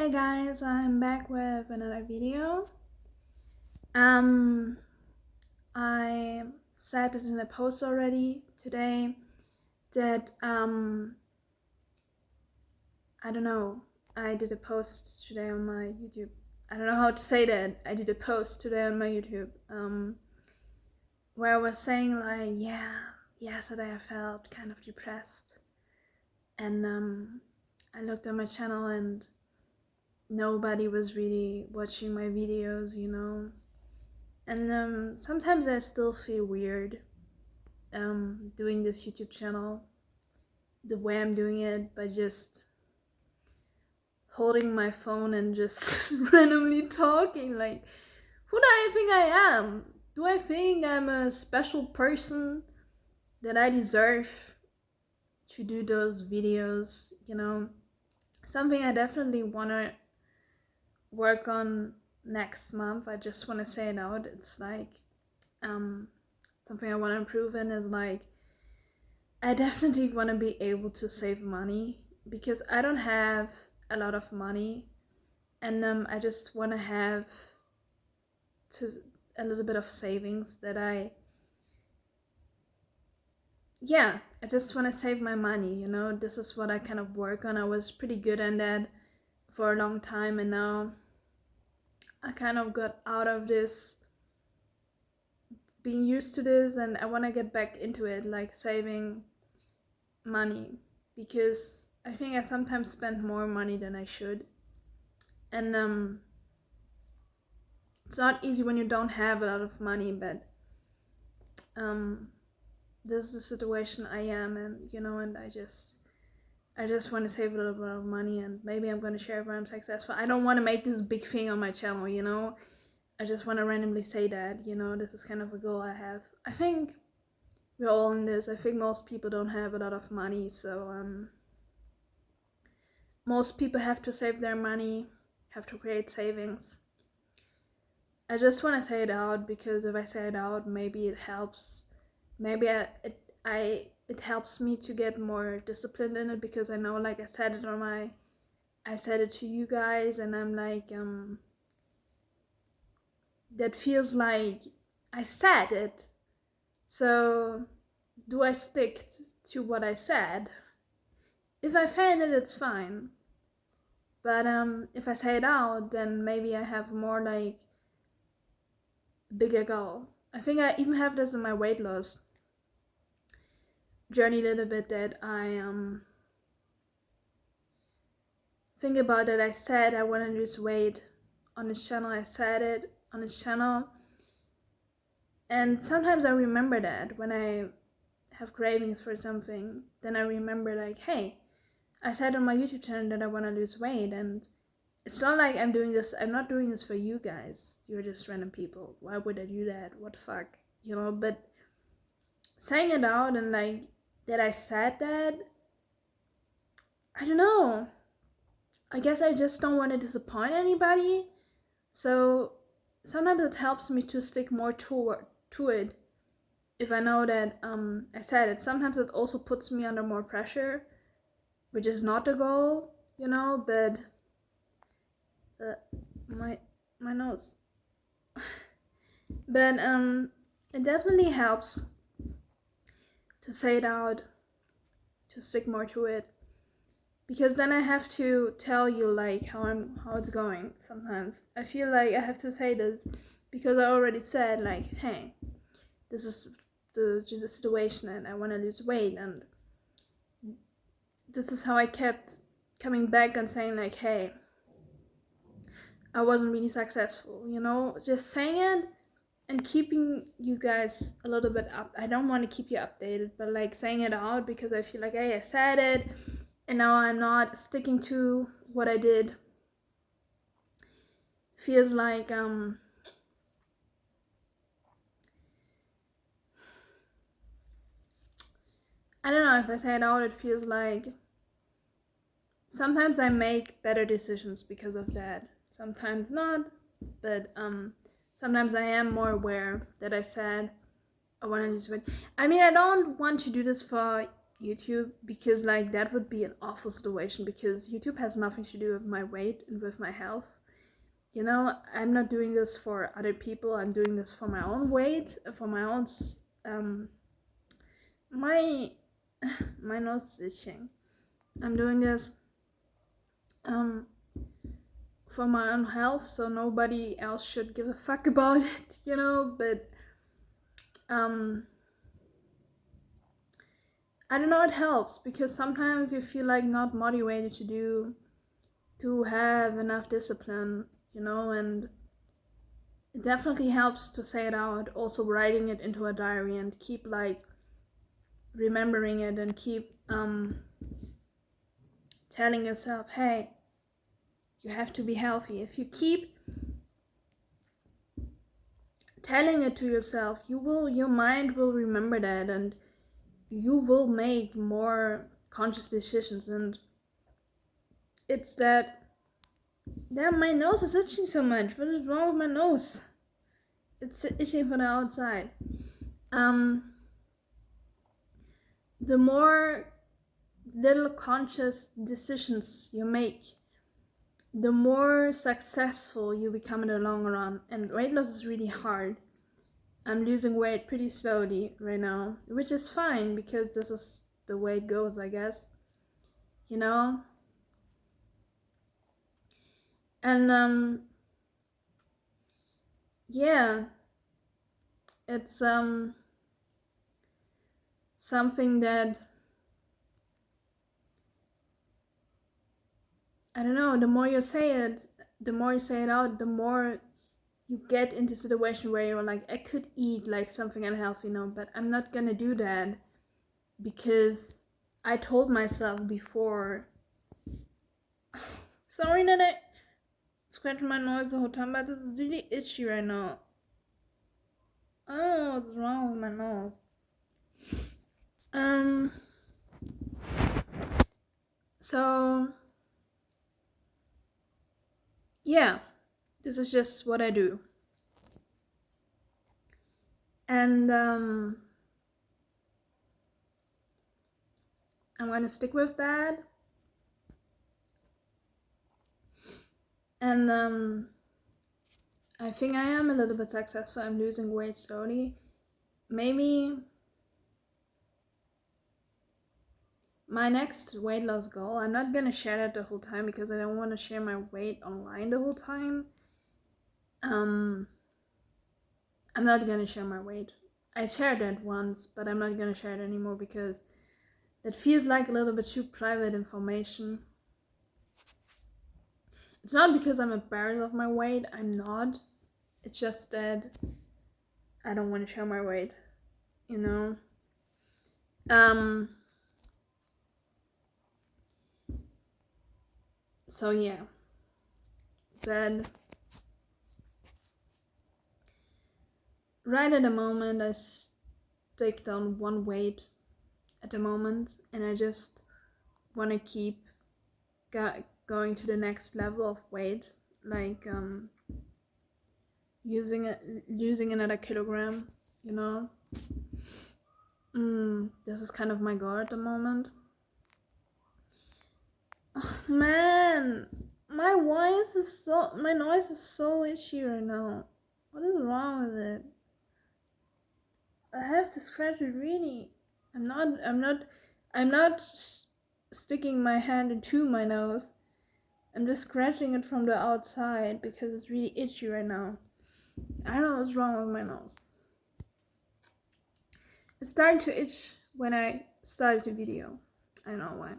Hey guys, I'm back with another video. Um, I said it in a post already today that I don't know. I did a post today on my YouTube. I don't know how to say that. I did a post today on my YouTube where I was saying like, yeah, yesterday I felt kind of depressed, and I looked at my channel and nobody was really watching my videos. And sometimes I still feel weird doing this YouTube channel, the way I'm doing it, by just holding my phone and just randomly talking. Like, who do I think I am? Do I think I'm a special person that I deserve to do those videos? Something I definitely want to work on next month. I just want to say it out. It's like something I want to improve in is like I definitely want to be able to save money because I don't have a lot of money, and I just want to have to a little bit of savings that I just want to save my money. This is what I kind of work on. I was pretty good at that for a long time, and now I kind of got out of this being used to this, and I want to get back into it, like saving money, because I think I sometimes spend more money than I should. And it's not easy when you don't have a lot of money, but this is the situation I am in, and I just want to save a little bit of money, and maybe I'm going to share if I'm successful. I don't want to make this big thing on my channel. I just want to randomly say that, this is kind of a goal I have. I think we're all in this. I think most people don't have a lot of money, so most people have to save their money, have to create savings. I just want to say it out because if I say it out, maybe it helps. Maybe it helps me to get more disciplined in it, because I know, like I said it to you guys, and I'm like that feels like I said it. So do I stick to what I said? If I fail it, it's fine. But if I say it out, then maybe I have more like bigger goal. I think I even have this in my weight loss journey a little bit, that I think about that. I said I want to lose weight on this channel. I said it on this channel, and sometimes I remember that when I have cravings for something, then I remember like, hey, I said on my YouTube channel that I want to lose weight, and it's not like I'm not doing this for you guys. You're just random people. Why would I do that? What the fuck? But saying it out and like that I said that, I don't know. I guess I just don't want to disappoint anybody. So sometimes it helps me to stick more to it if I know that I said it. Sometimes it also puts me under more pressure, which is not the goal, but my nose. But it definitely helps to say it out, to stick more to it, because then I have to tell you like how it's going. Sometimes I feel like I have to say this because I already said like, hey, this is the situation and I want to lose weight, and this is how I kept coming back and saying like, hey, I wasn't really successful, just saying it and keeping you guys a little bit up. I don't want to keep you updated, but like saying it out, because I feel like, hey, I said it and now I'm not sticking to what I did. Feels like I don't know, if I say it out, it feels like sometimes I make better decisions because of that. Sometimes not, but sometimes I am more aware that I said I want to lose weight. I mean, I don't want to do this for YouTube, because like that would be an awful situation, because YouTube has nothing to do with my weight and with my health. You know, I'm not doing this for other people. I'm doing this for my own weight, for my own my my nose is itching. I'm doing this for my own health, so nobody else should give a fuck about it, you know. But I don't know, it helps, because sometimes you feel like not motivated to have enough discipline, you know, and it definitely helps to say it out. Also, writing it into a diary and keep like remembering it, and keep telling yourself, hey, you have to be healthy. If you keep telling it to yourself, your mind will remember that, and you will make more conscious decisions. And it's that, damn, my nose is itching so much. What is wrong with my nose? It's itching from the outside. The more little conscious decisions you make, the more successful you become in the long run. And weight loss is really hard. I'm losing weight pretty slowly right now, which is fine, because this is the way it goes, I guess. You know? And yeah, it's something that, I don't know, the more you say it out, the more you get into a situation where you're like, I could eat like something unhealthy, no, but I'm not gonna do that, because I told myself before. Sorry that I scratched my nose the whole time, but this is really itchy right now. I don't know what's wrong with my nose. So yeah, this is just what I do. And I'm gonna stick with that. And I think I am a little bit successful. I'm losing weight slowly. Maybe my next weight loss goal, I'm not gonna share that the whole time, because I don't want to share my weight online the whole time. I'm not gonna share my weight. I shared that once, but I'm not gonna share it anymore, because it feels like a little bit too private information. It's not because I'm embarrassed of my weight. I'm not. It's just that I don't want to show my weight, you know. So yeah, but right at the moment I stick down one weight at the moment, and I just want to keep going to the next level of weight, like losing another kilogram, you know. This is kind of my goal at the moment. Oh, man, my noise is so itchy right now. What is wrong with it? I have to scratch it really. I'm not sticking my hand into my nose. I'm just scratching it from the outside, because it's really itchy right now. I don't know what's wrong with my nose. It started to itch when I started the video. I don't know why.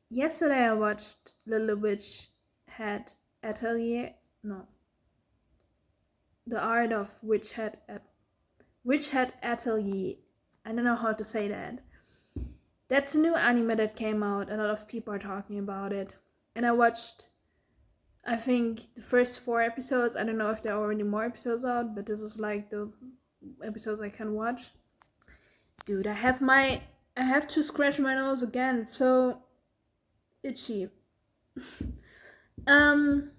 Yesterday I watched Little Witch Hat Atelier. No. The Art of Witch Hat Atelier. I don't know how to say that. That's a new anime that came out. A lot of people are talking about it. And I watched, I think, the first 4 episodes. I don't know if there are already more episodes out, but this is like the episodes I can watch. Dude, I have to scratch my nose again. It's so itchy. And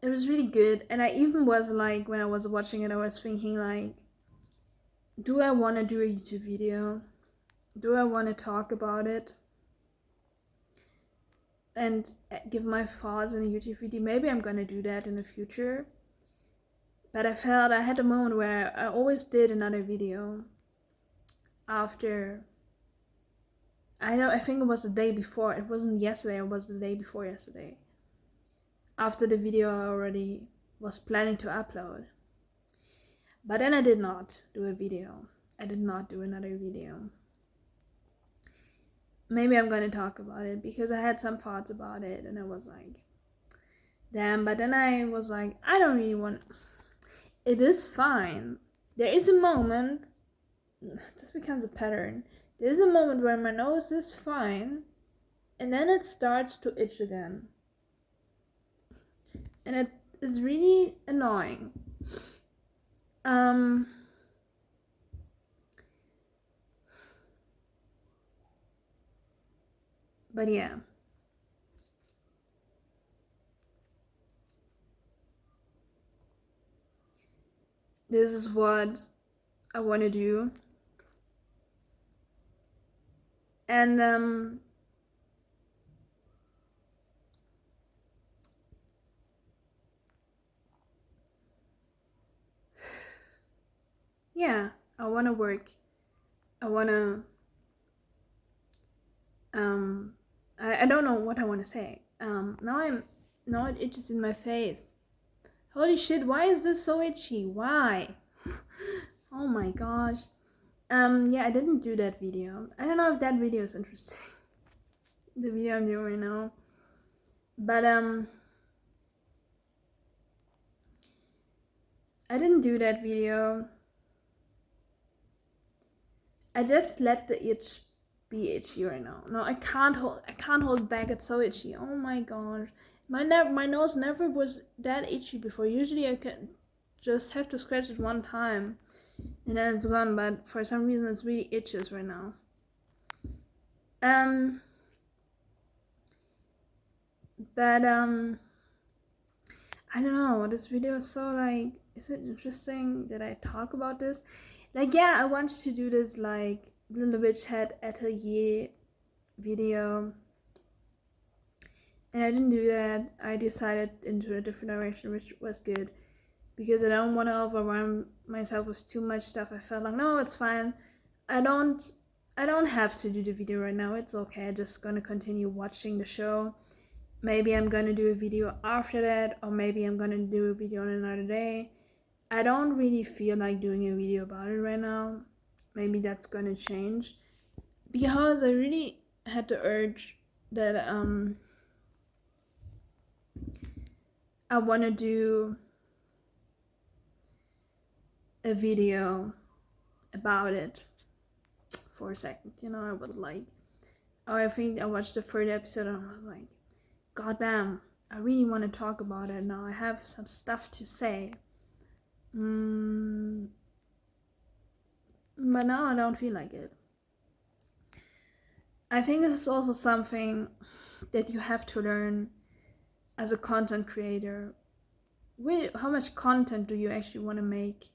it was really good. And I even was like, when I was watching it, I was thinking like, do I want to do a YouTube video? Do I want to talk about it and give my thoughts in a YouTube video? Maybe I'm gonna do that in the future. But I felt I had a moment where I always did another video after, I think it was the day before. It wasn't yesterday, it was the day before yesterday. After the video I already was planning to upload. But then I did not do a video. I did not do another video. Maybe I'm gonna talk about it because I had some thoughts about it and I was like, damn. But then I was like, I don't really want. It is fine. There is a moment. This becomes a pattern. There is a moment where my nose is fine, and then it starts to itch again, and it is really annoying. But yeah. This is what I want to do. And yeah, I want to work. I want to I don't know what I want to say. Now it itches in my face. Holy shit, why is this so itchy? Why? Oh my gosh. Yeah, I didn't do that video. I don't know if that video is interesting. The video I'm doing right now. But I didn't do that video. I just let the itch be itchy right now. No, I can't hold back. It's so itchy. Oh my gosh. My nose never was that itchy before. Usually I can just have to scratch it one time and then it's gone, but for some reason it's really itches right now. But I don't know, this video is so like, is it interesting that I talk about this? Like, yeah, I wanted to do this like Little Witch Hat Atelier video, and I didn't do that. I decided into a different direction, which was good because I don't want to overwhelm myself with too much stuff. I felt like, no, it's fine. I don't have to do the video right now. It's okay. I'm just gonna continue watching the show. Maybe I'm gonna do a video after that, or maybe I'm gonna do a video on another day. I don't really feel like doing a video about it right now. Maybe that's gonna change because I really had the urge that I want to do a video about it for a second. You know, I was like, oh, I think I watched the third episode and I was like, god damn, I really want to talk about it now. I have some stuff to say. But now I don't feel like it. I think this is also something that you have to learn as a content creator. How much content do you actually want to make?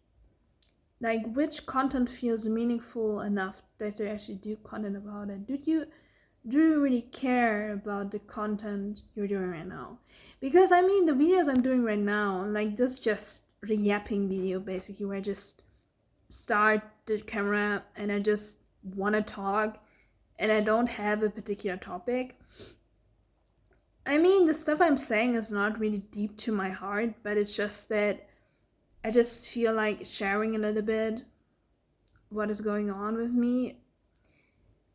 Like, which content feels meaningful enough that you actually do content about it? Do you really care about the content you're doing right now? Because I mean, the videos I'm doing right now, like this just yapping video basically, where I just start the camera and I just want to talk and I don't have a particular topic. I mean, the stuff I'm saying is not really deep to my heart, but it's just that I just feel like sharing a little bit what is going on with me.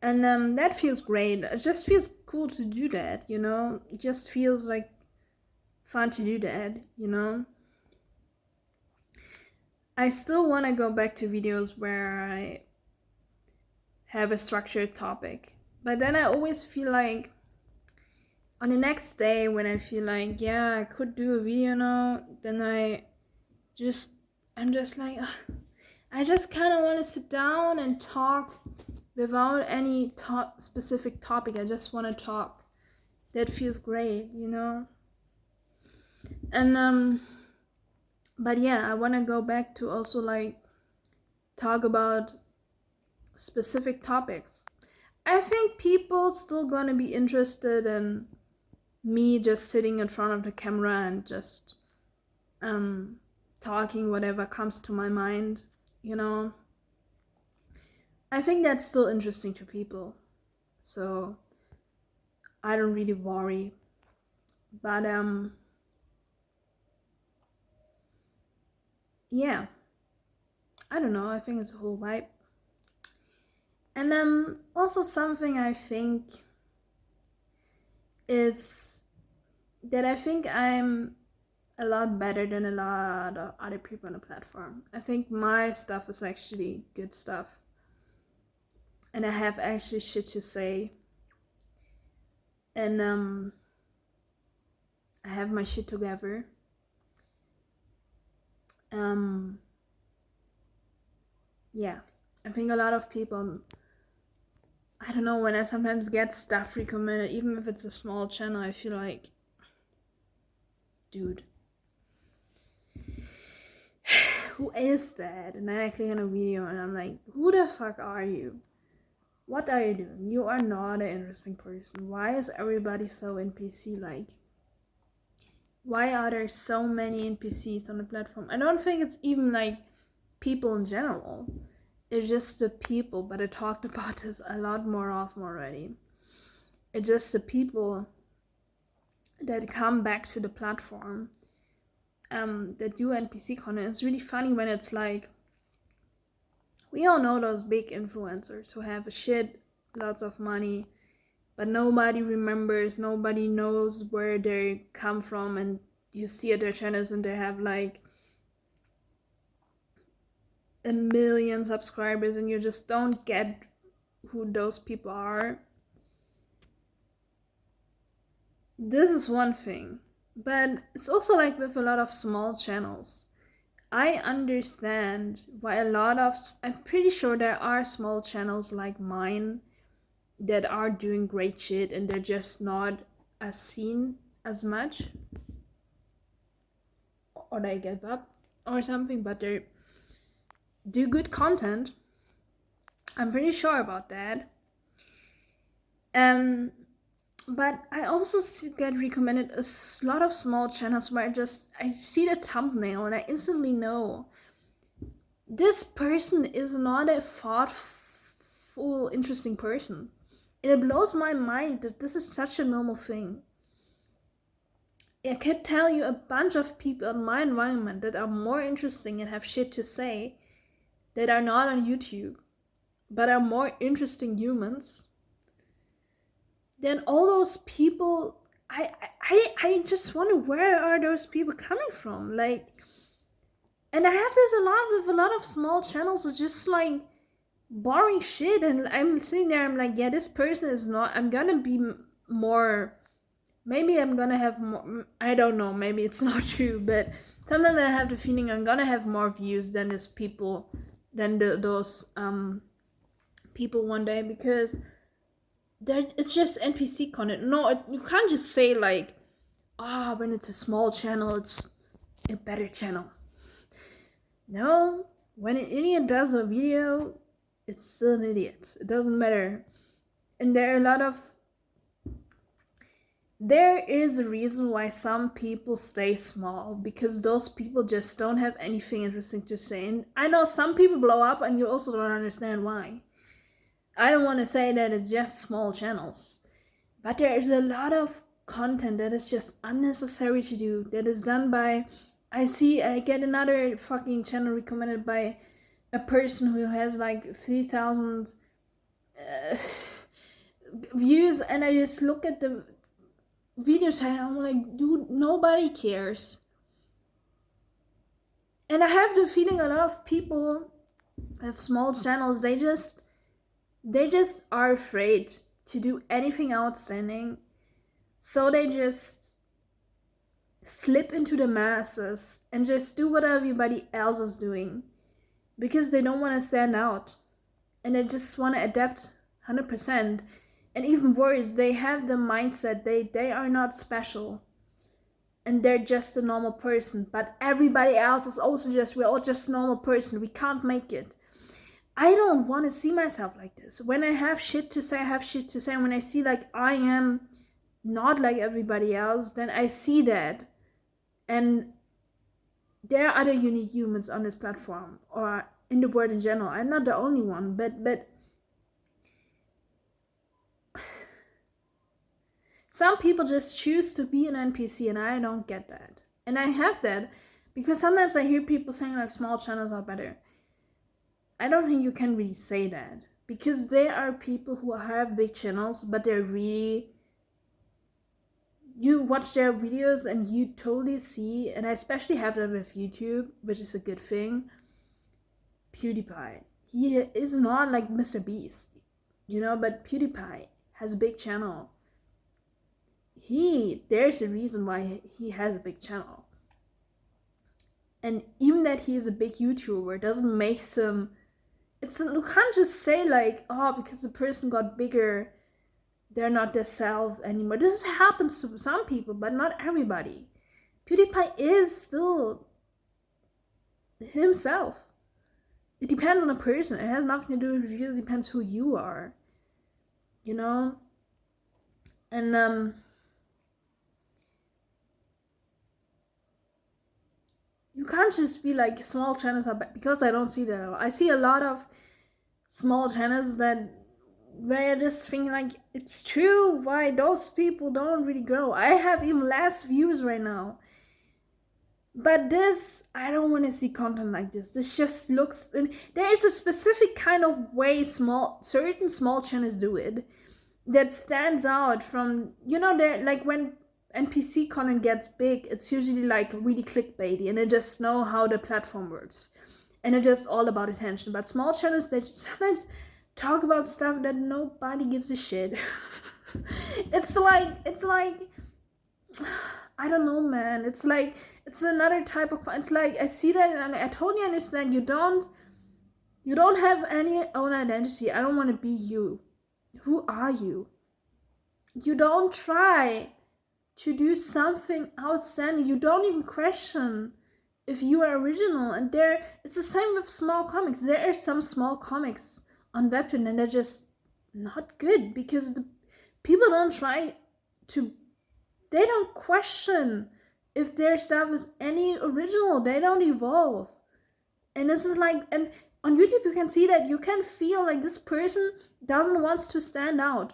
And that feels great. It just feels cool to do that, you know? It just feels like fun to do that, you know? I still want to go back to videos where I have a structured topic. But then I always feel like on the next day when I feel like, yeah, I could do a video now, then I'm just like, ugh. I just kind of want to sit down and talk without any specific topic. I just want to talk. That feels great, you know? And but yeah, I want to go back to also like talk about specific topics. I think people still gonna be interested in me just sitting in front of the camera and just um talking whatever comes to my mind, you know. I think that's still interesting to people. So I don't really worry. But yeah, I don't know. I think it's a whole vibe. And also something I think is that I think I'm a lot better than a lot of other people on the platform. I think my stuff is actually good stuff. And I have actually shit to say. And I have my shit together. Um yeah. I think a lot of people, I don't know, when I sometimes get stuff recommended, even if it's a small channel, I feel like, dude, who is that? And then I click on a video and I'm like, who the fuck are you? What are you doing? You are not an interesting person. Why is everybody so NPC like? Why are there so many NPCs on the platform? I don't think it's even like people in general. It's just the people, but I talked about this a lot more often already. It's just the people that come back to the platform that do NPC content. It's really funny when it's like, we all know those big influencers who have a shit, lots of money, but nobody remembers, nobody knows where they come from, and you see at their channels and they have like 1 million subscribers and you just don't get who those people are. This is one thing, but it's also like with a lot of small channels. I understand why I'm pretty sure there are small channels like mine that are doing great shit and they're just not as seen as much, or they give up or something, but they do good content. I'm pretty sure about that. But I also get recommended a lot of small channels where I see the thumbnail and I instantly know this person is not a thoughtful, interesting person. And it blows my mind that this is such a normal thing. I could tell you a bunch of people in my environment that are more interesting and have shit to say that are not on YouTube, but are more interesting humans than all those people. I just wonder, where are those people coming from? Like, and I have this a lot with a lot of small channels. It's just like boring shit, and I'm sitting there. I'm like, yeah, this person is not. I'm gonna be more. Maybe I'm gonna have more. I don't know. Maybe it's not true, but sometimes I have the feeling I'm gonna have more views than those people, than those people one day, because it's just NPC content. No, you can't just say like, when it's a small channel, it's a better channel. No, when an idiot does a video, it's still an idiot. It doesn't matter. And there is a reason why some people stay small, because those people just don't have anything interesting to say. And I know some people blow up and you also don't understand why. I don't want to say that it's just small channels, but there is a lot of content that is just unnecessary to do, that is done by, I get another fucking channel recommended by a person who has like 3,000 views, and I just look at the videos and I'm like, dude, nobody cares. And I have the feeling a lot of people with small channels, they just are afraid to do anything outstanding, so they just slip into the masses and just do what everybody else is doing, because they don't want to stand out and they just want to adapt 100%. And even worse, they have the mindset they are not special. and they're just a normal person, but everybody else is also just, we're all just normal person, we can't make it. I don't want to see myself like this. When I have shit to say, I have shit to say. And when I see like I am not like everybody else, then I see that. And there are other unique humans on this platform or in the world in general. I'm not the only one, but some people just choose to be an NPC, and I don't get that. And I have that because sometimes I hear people saying like small channels are better. I don't think you can really say that, because there are people who have big channels, but they're really, you watch their videos and you totally see, and I especially have that with YouTube, which is a good thing, PewDiePie. He is not like Mr. Beast, but PewDiePie has a big channel. There's a reason why he has a big channel. And even that he is a big YouTuber doesn't make him, you can't just say like, oh, because the person got bigger, they're not their self anymore. This happens to some people, but not everybody. PewDiePie is still himself. It depends on a person. It has nothing to do with reviews. It depends who you are. And you can't just be like small channels are bad, because I don't see that. I see a lot of small channels that where I just think like, it's true why those people don't really grow. I have even less views right now. But this, I don't want to see content like this. This just looks, and there is a specific kind of way certain small channels do it that stands out from, they're like, when NPC content gets big, it's usually like really clickbaity, and they just know how the platform works, and it's just all about attention. But small channels, they just sometimes talk about stuff that nobody gives a shit. it's like I don't know, man. It's like, it's another type of, it's like, I see that and I totally understand. You don't have any own identity. I don't want to be you. Who are you? You don't try to do something outstanding. You don't even question if you are original. And it's the same with small comics. There are some small comics on Webtoon and they're just not good because the people don't try to, they don't question if their stuff is any original. They don't evolve. And this is like, and on YouTube you can see that, you can feel like this person doesn't want to stand out.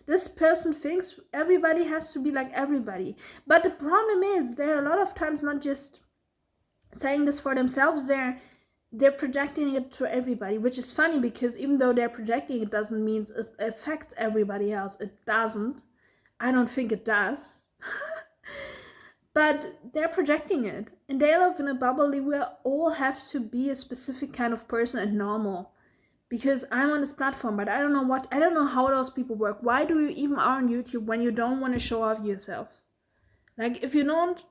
This person thinks everybody has to be like everybody. But the problem is, they're a lot of times not just saying this for themselves, they're projecting it to everybody, which is funny because even though they're projecting, it doesn't mean it affects everybody else. It doesn't. I don't think it does. But they're projecting it, and they live in a bubble where we all have to be a specific kind of person and normal. Because I'm on this platform, but I don't know how those people work. Why do you even are on YouTube when you don't want to show off yourself? Like, if you don't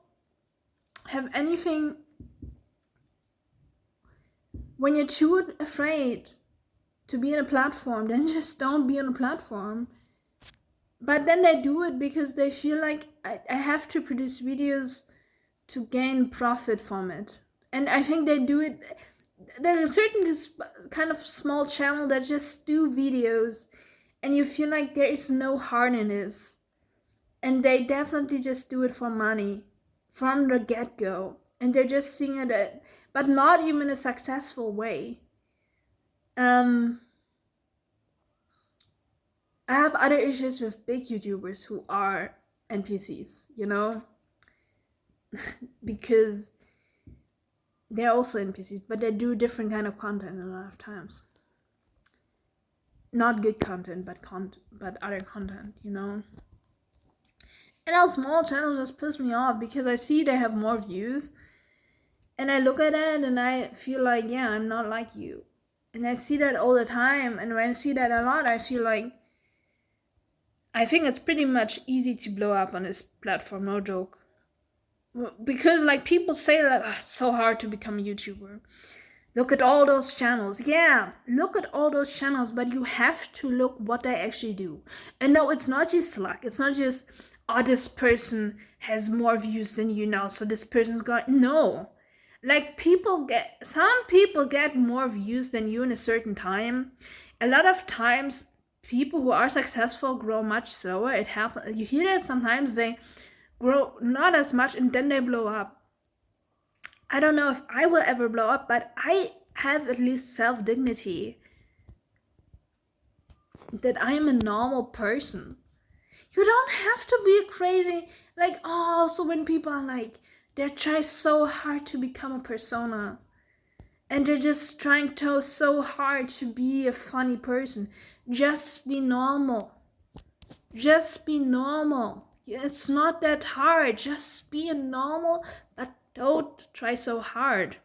have anything, when you're too afraid to be on a platform, then just don't be on a platform. But then they do it because they feel like I have to produce videos to gain profit from it. And I think they do it. There's a certain kind of small channel that just do videos and you feel like there is no heart in this. And they definitely just do it for money from the get-go. And they're just seeing it, but not even in a successful way. I have other issues with big YouTubers who are NPCs, because they're also NPCs, but they do different kind of content a lot of times. Not good content, but other content, And our small channels just piss me off because I see they have more views, and I look at it and I feel like, yeah, I'm not like you. And I see that all the time, and when I see that a lot, I feel like, I think it's pretty much easy to blow up on this platform, no joke. Because like people say like, oh, it's so hard to become a YouTuber. Look at all those channels. Yeah, look at all those channels, but you have to look what they actually do. And no, it's not just luck. It's not just, oh, this person has more views than you now, so this person's got. No. Like, some people get more views than you in a certain time. A lot of times, people who are successful grow much slower. It happens. You hear that sometimes they grow not as much and then they blow up. I don't know if I will ever blow up, but I have at least self-dignity that I am a normal person. You don't have to be crazy. Like, oh, so when people are like, they try so hard to become a persona. And they're just trying so hard to be a funny person. Just be normal. Just be normal. It's not that hard. Just be a normal, but don't try so hard.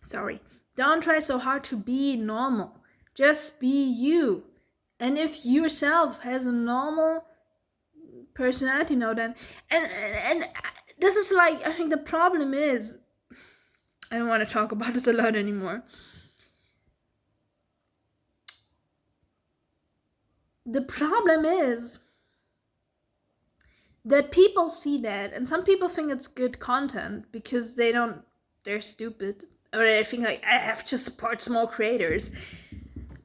Sorry. Don't try so hard to be normal. Just be you. And if yourself has a normal personality, then and this is like, I think the problem is, I don't want to talk about this a lot anymore. The problem is that people see that, and some people think it's good content because they're stupid, or they think like, I have to support small creators.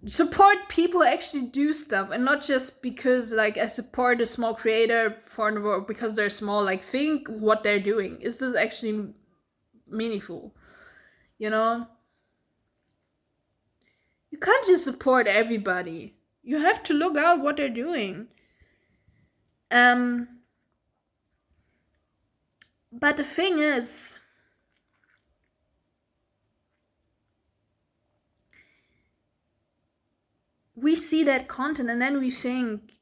Support people who actually do stuff, and not just because like I support a small creator because they're small. Like, think what they're doing. Is this actually meaningful? You can't just support everybody. You have to look out what they're doing. But the thing is, we see that content and then we think,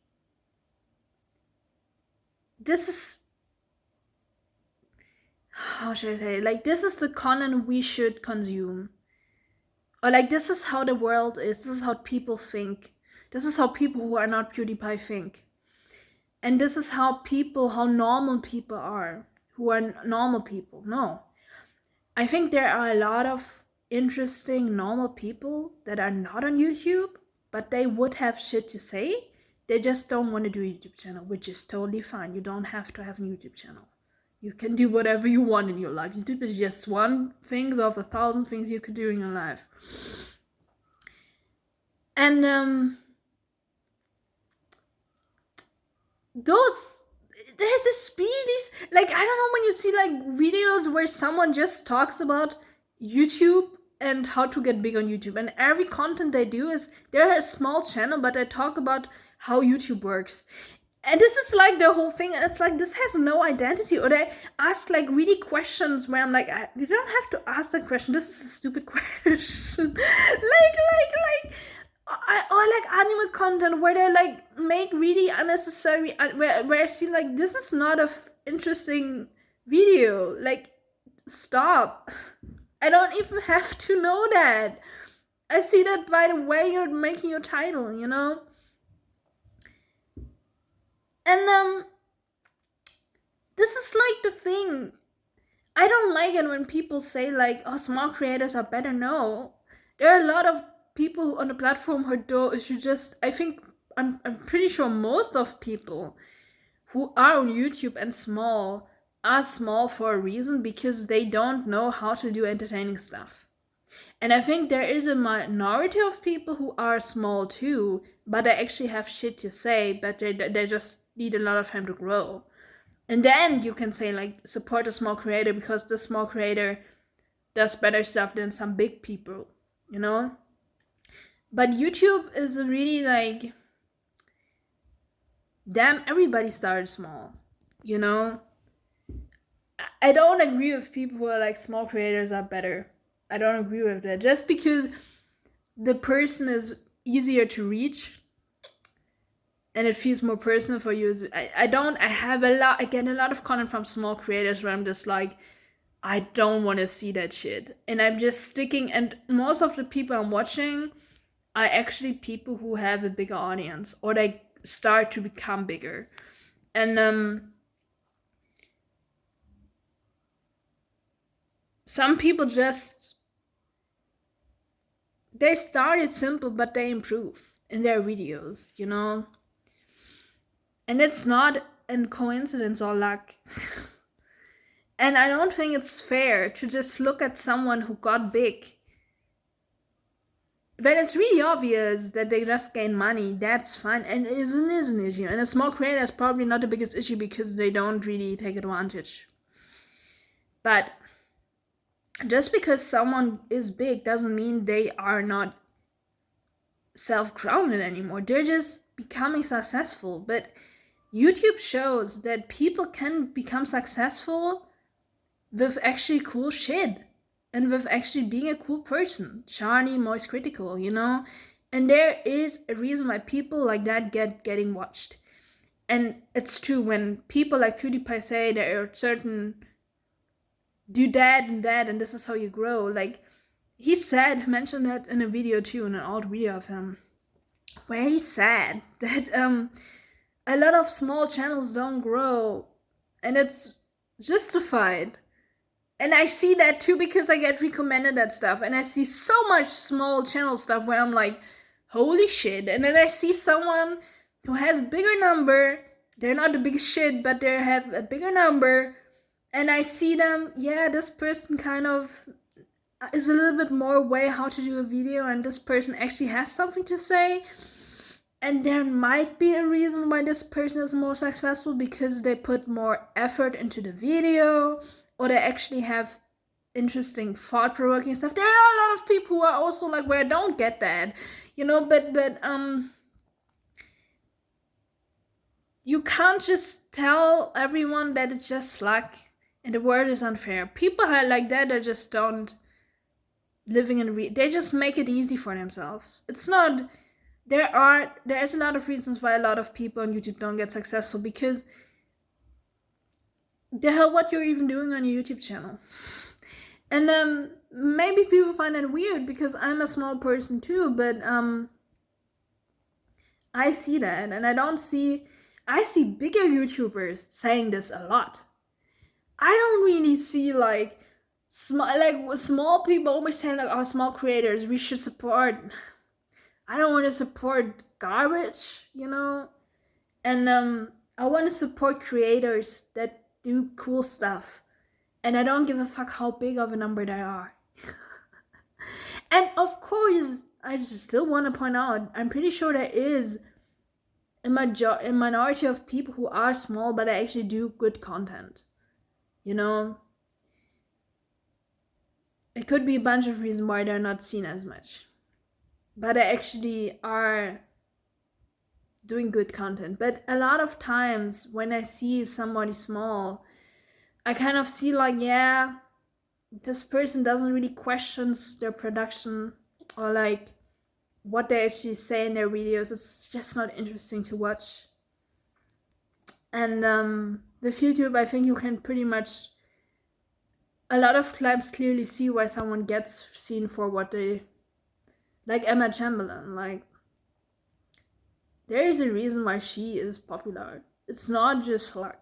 this is, how should I say it? Like, this is the content we should consume. Or like, this is how the world is. This is how people think. This is how people who are not PewDiePie think. And this is how normal people are, who are normal people. No. I think there are a lot of interesting normal people that are not on YouTube, but they would have shit to say. They just don't want to do a YouTube channel, which is totally fine. You don't have to have a YouTube channel. You can do whatever you want in your life. YouTube is just one thing of 1,000 things you could do in your life. And there's a speed, like, I don't know, when you see like videos where someone just talks about YouTube and how to get big on YouTube, and every content they do is, they're a small channel, but they talk about how YouTube works. And this is like the whole thing, and it's like, this has no identity. Or they ask like really questions where I'm like, you don't have to ask that question. This is a stupid question. Or like anime content where they like make really unnecessary, where I see like, this is not a interesting video. Like, stop. I don't even have to know that. I see that by the way you're making your title, And this is like the thing. I don't like it when people say like, oh, small creators are better. No. There are a lot of people on the platform who just, I think, I'm pretty sure most of people who are on YouTube and small are small for a reason, because they don't know how to do entertaining stuff. And I think there is a minority of people who are small too, but they actually have shit to say, but they just need a lot of time to grow. And then you can say like, support a small creator because the small creator does better stuff than some big people, But YouTube is really like, damn, everybody started small, I don't agree with people who are like, small creators are better. I don't agree with that. Just because the person is easier to reach and it feels more personal for you. I get a lot of content from small creators where I'm just like, I don't want to see that shit. And I'm just sticking, and most of the people I'm watching are actually people who have a bigger audience, or they start to become bigger. And some people just they started simple, but they improve in their videos, you know? And it's not a coincidence or luck. And I don't think it's fair to just look at someone who got big when it's really obvious that they just gain money. That's fine, and it is an issue. And a small creator is probably not the biggest issue because they don't really take advantage. But just because someone is big doesn't mean they are not self-grounded anymore. They're just becoming successful. But YouTube shows that people can become successful with actually cool shit and with actually being a cool person. Charlie, Moist Critical, you know? And there is a reason why people like that getting watched. And it's true, when people like PewDiePie say there are certain do that and that and this is how you grow, like he mentioned that in a video too, in an old video of him, where he said that a lot of small channels don't grow, and it's justified. And I see that too because I get recommended that stuff, and I see so much small channel stuff where I'm like, holy shit. And then I see someone who has a bigger number, they're not the biggest shit, but they have a bigger number, and I see them, yeah, this person kind of is a little bit more way how to do a video, and this person actually has something to say. And there might be a reason why this person is more successful, because they put more effort into the video, or they actually have interesting thought-provoking stuff. There are a lot of people who are also like where I don't get that, you know, but you can't just tell everyone that it's just luck and the world is unfair. People are like that, they just don't living in they just make it easy for themselves. It's not, there's a lot of reasons why a lot of people on YouTube don't get successful, because the hell what you're even doing on your YouTube channel. And maybe people find that weird because I'm a small person too, but I see that, and I see bigger YouTubers saying this a lot. I don't really see like small people always saying like, oh, small creators, we should support. I don't want to support garbage, you know? And I want to support creators that do cool stuff. And I don't give a fuck how big of a number they are. And of course, I just still want to point out, I'm pretty sure there is a minority of people who are small, but they actually do good content. You know? It could be a bunch of reasons why they're not seen as much. But they actually are doing good content. But a lot of times when I see somebody small, I kind of see like, yeah, this person doesn't really question their production or like what they actually say in their videos. It's just not interesting to watch. And with YouTube, I think you can pretty much a lot of times clearly see why someone gets seen for what they, like Emma Chamberlain, like there is a reason why she is popular. It's not just luck.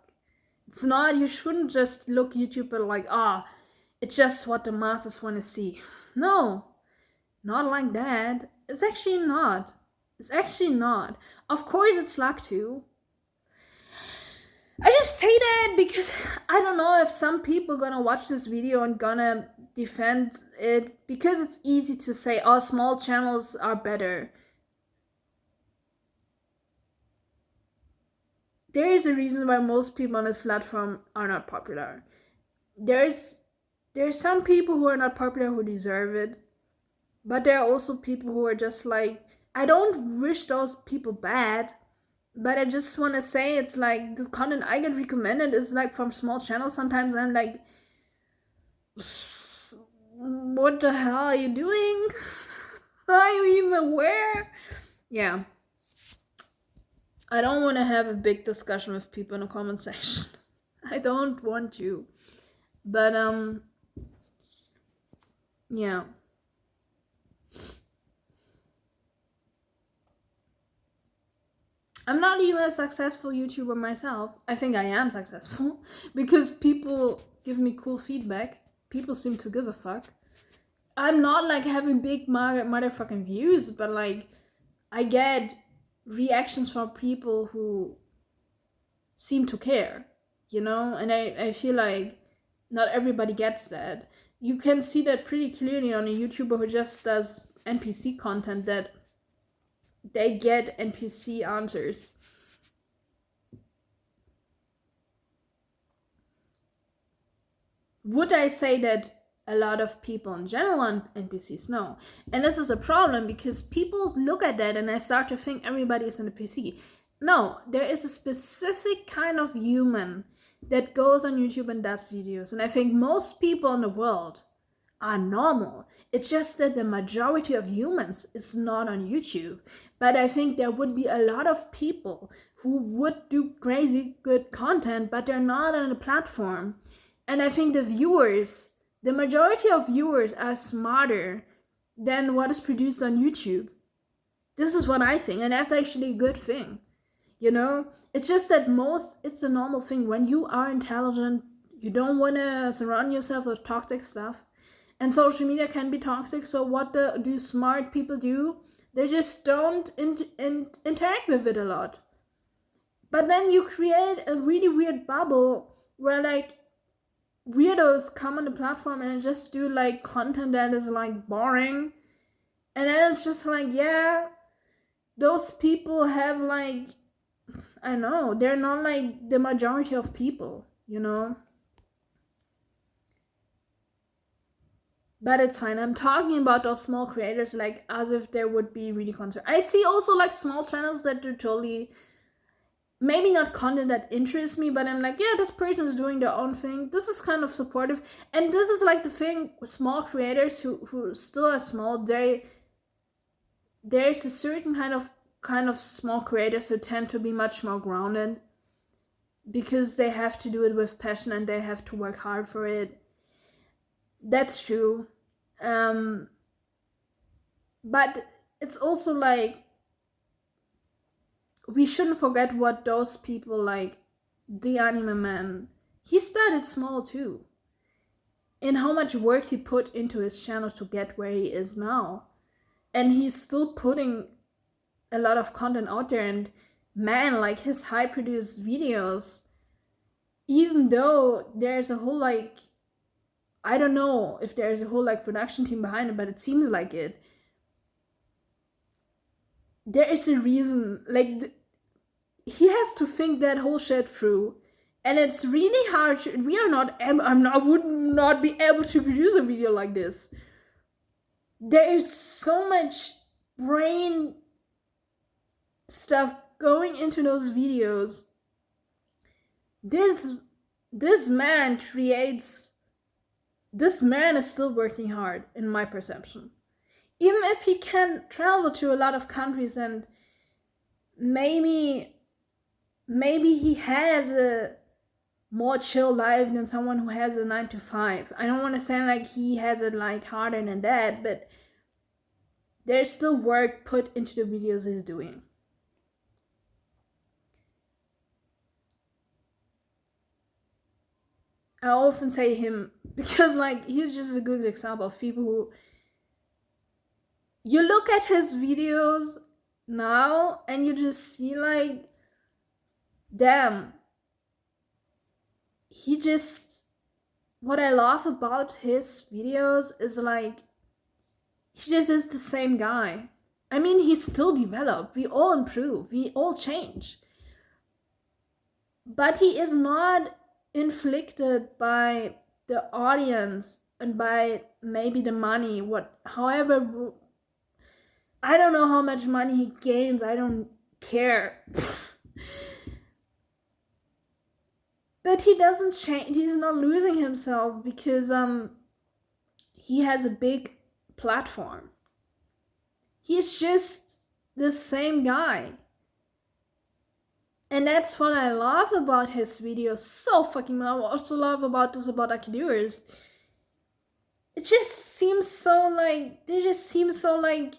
It's not, you shouldn't just look YouTube and like, it's just what the masses want to see. No, not like that. It's actually not. It's actually not. Of course it's luck too. I just say that because I don't know if some people gonna watch this video and gonna defend it, because it's easy to say, oh, small channels are better. There is a reason why most people on this platform are not popular. There's some people who are not popular who deserve it, but there are also people who are just like, I don't wish those people bad, but I just want to say, it's like the content I get recommended is like from small channels. Sometimes I'm like, what the hell are you doing? Are you even aware? Yeah. I don't want to have a big discussion with people in the comment section. I don't want to. But, yeah. I'm not even a successful YouTuber myself. I think I am successful because people give me cool feedback. People seem to give a fuck. I'm not like having big motherfucking views, but like I get reactions from people who seem to care, and I feel like not everybody gets that. You can see that pretty clearly on a YouTuber who just does NPC content, that they get NPC answers. Would I say that a lot of people in general want NPCs? No. And this is a problem because people look at that and I start to think everybody is an NPC. No, there is a specific kind of human that goes on YouTube and does videos. And I think most people in the world are normal. It's just that the majority of humans is not on YouTube. But I think there would be a lot of people who would do crazy good content, but they're not on the platform. And I think the majority of viewers are smarter than what is produced on YouTube. This is what I think, and that's actually a good thing. It's just that it's a normal thing. When you are intelligent, you don't want to surround yourself with toxic stuff. And social media can be toxic, so what do smart people do? They just don't interact with it a lot. But then you create a really weird bubble where like weirdos come on the platform and just do like content that is like boring. And then it's just like, yeah, those people have like, I don't know, they're not like the majority of people, But it's fine. I'm talking about those small creators like as if they would be really concerned. I see also like small channels that do totally, maybe not content that interests me, but I'm like, yeah, this person is doing their own thing. This is kind of supportive. And this is like the thing with small creators who still are small, there's a certain kind of small creators who tend to be much more grounded because they have to do it with passion and they have to work hard for it. That's true. But it's also like we shouldn't forget what those people like the Anime Man, he started small too, and how much work he put into his channel to get where he is now. And he's still putting a lot of content out there, and man, like his high produced videos, even though there's a whole like, I don't know if there's a whole like production team behind it, but it seems like it. There is a reason, like he has to think that whole shit through, and it's really hard. I would not be able to produce a video like this. There is so much brain stuff going into those videos. This man is still working hard, in my perception. Even if he can travel to a lot of countries and maybe he has a more chill life than someone who has a 9 to 5. I don't want to sound like he has it like harder than that, but there's still work put into the videos he's doing. I often say him because like he's just a good example of people who, you look at his videos now and you just see like, damn, what I love about his videos is like, he just is the same guy. I mean, he's still developed. We all improve. We all change. But he is not inflicted by the audience and by maybe the money. However, I don't know how much money he gains. I don't care. But he doesn't change. He's not losing himself because he has a big platform. He's just the same guy. And that's what I love about his videos so fucking much. I also love about Akidoers. It just seems so like, they just seem so like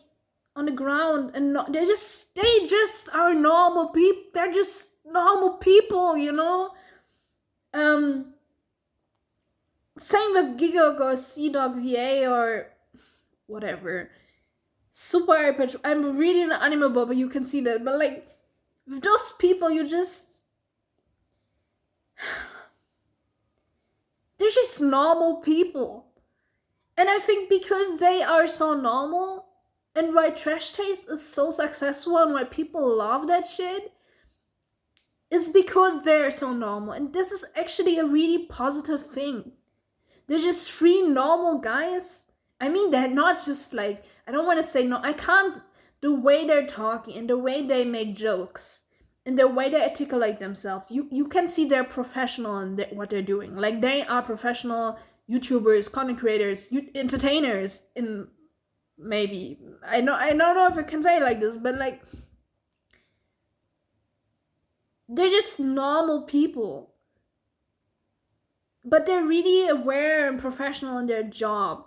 on the ground, and they just are normal people. They're just normal people, Same with Gigok or CDog VA or whatever. Super hyper. I'm reading an anime book, but you can see that. But like, with those people, they're just normal people. And I think because they are so normal, and why Trash Taste is so successful and why people love that shit, is because they're so normal. And this is actually a really positive thing. They're just three normal guys. I mean, they're not just like, I don't want to say no, I can't, the way they're talking and the way they make jokes and the way they articulate themselves, you can see they're professional in what they're doing. Like, they are professional YouTubers, content creators, entertainers, in maybe, I don't know if I can say it like this, but like, they're just normal people. But they're really aware and professional in their job.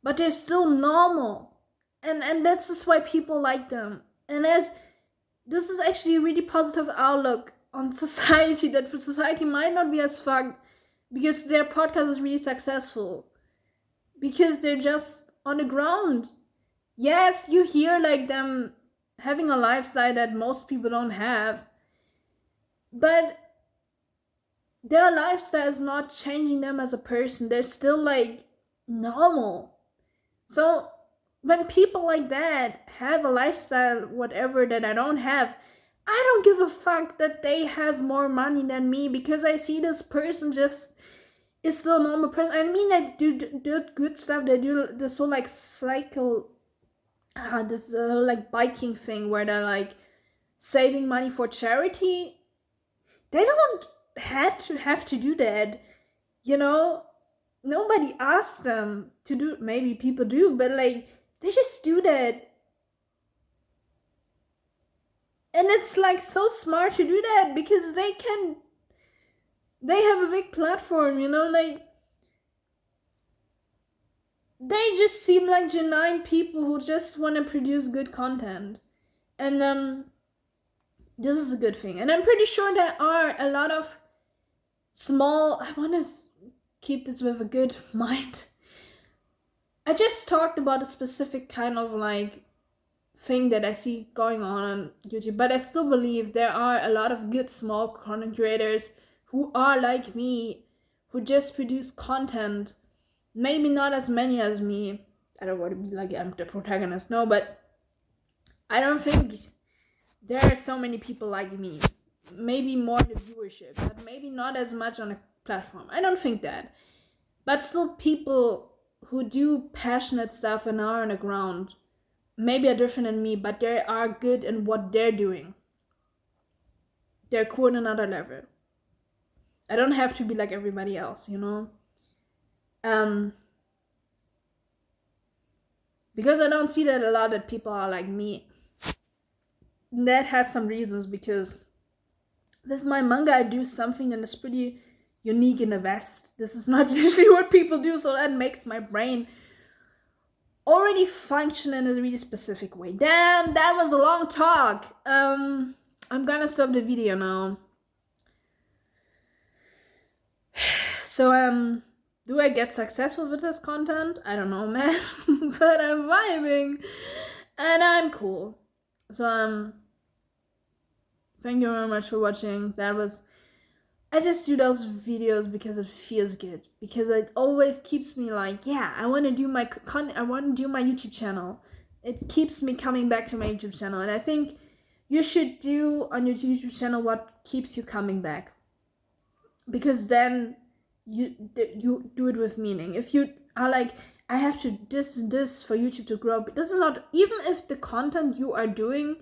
But they're still normal. And that's just why people like them. And this is actually a really positive outlook on society, that for society might not be as fucked because their podcast is really successful. Because they're just on the ground. Yes, you hear like them having a lifestyle that most people don't have. But their lifestyle is not changing them as a person. They're still like normal. So when people like that have a lifestyle, whatever, that I don't have, I don't give a fuck that they have more money than me, because I see this person just is still a normal person. I mean, they do good stuff. They do this whole like this like biking thing where they're like saving money for charity. They don't have to do that, you know. Nobody asked them to do. Maybe people do, but like, they just do that. And it's like so smart to do that because they have a big platform, you know. Like, they just seem like genuine people who just want to produce good content. And this is a good thing. And I'm pretty sure there are a lot of small, I want to keep this with a good mind. I just talked about a specific kind of like thing that I see going on YouTube, but I still believe there are a lot of good small content creators who are like me, who just produce content. Maybe not as many as me. I don't want to be like I'm the protagonist, no, but I don't think there are so many people like me. Maybe more in the viewership, but maybe not as much on a platform. I don't think that. But still, people who do passionate stuff and are on the ground maybe are different than me, but they are good in what they're doing. They're cool on another level. I don't have to be like everybody else, you know? Because I don't see that a lot, that people are like me. That has some reasons, because with my manga I do something that is pretty unique in the West. This is not usually what people do, so that makes my brain already function in a really specific way. Damn, that was a long talk. I'm gonna stop the video now. So do I get successful with this content? I don't know, man. But I'm vibing and I'm cool. So thank you very much for watching. I just do those videos because it feels good, because it always keeps me like, yeah, I want to do my I want to do my YouTube channel. It keeps me coming back to my YouTube channel, and I think you should do on your YouTube channel what keeps you coming back, because then you do it with meaning. If you are like, I have to this for YouTube to grow, but this is not, even if the content you are doing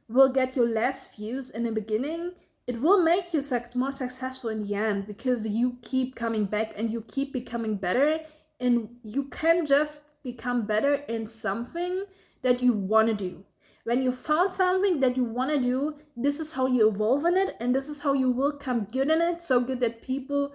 will get you less views in the beginning, it will make you more successful in the end, because you keep coming back and you keep becoming better, and you can just become better in something that you want to do. When you found something that you want to do, this is how you evolve in it, and this is how you will come good in it, so good that people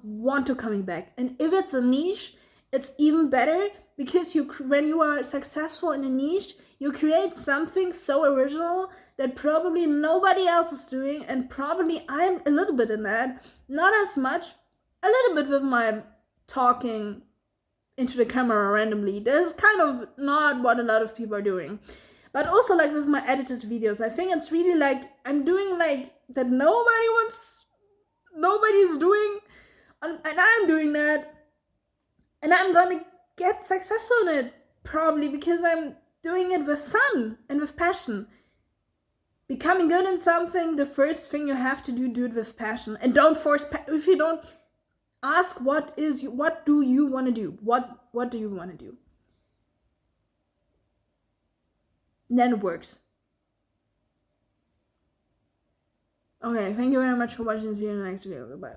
want to coming back. And if it's a niche, it's even better, because when you are successful in a niche, you create something so original that probably nobody else is doing, and probably I'm a little bit in that. Not as much, a little bit with my talking into the camera randomly. That's kind of not what a lot of people are doing. But also, like, with my edited videos, I think it's really like I'm doing like that nobody's doing, and I'm doing that, and I'm gonna get successful in it probably because I'm doing it with fun and with passion. Becoming good in something, the first thing you have to do it with passion, and don't force. If you don't ask what do you want to do, what do you want to do, and then it works. Okay, thank you very much for watching. See you in the next video. Goodbye.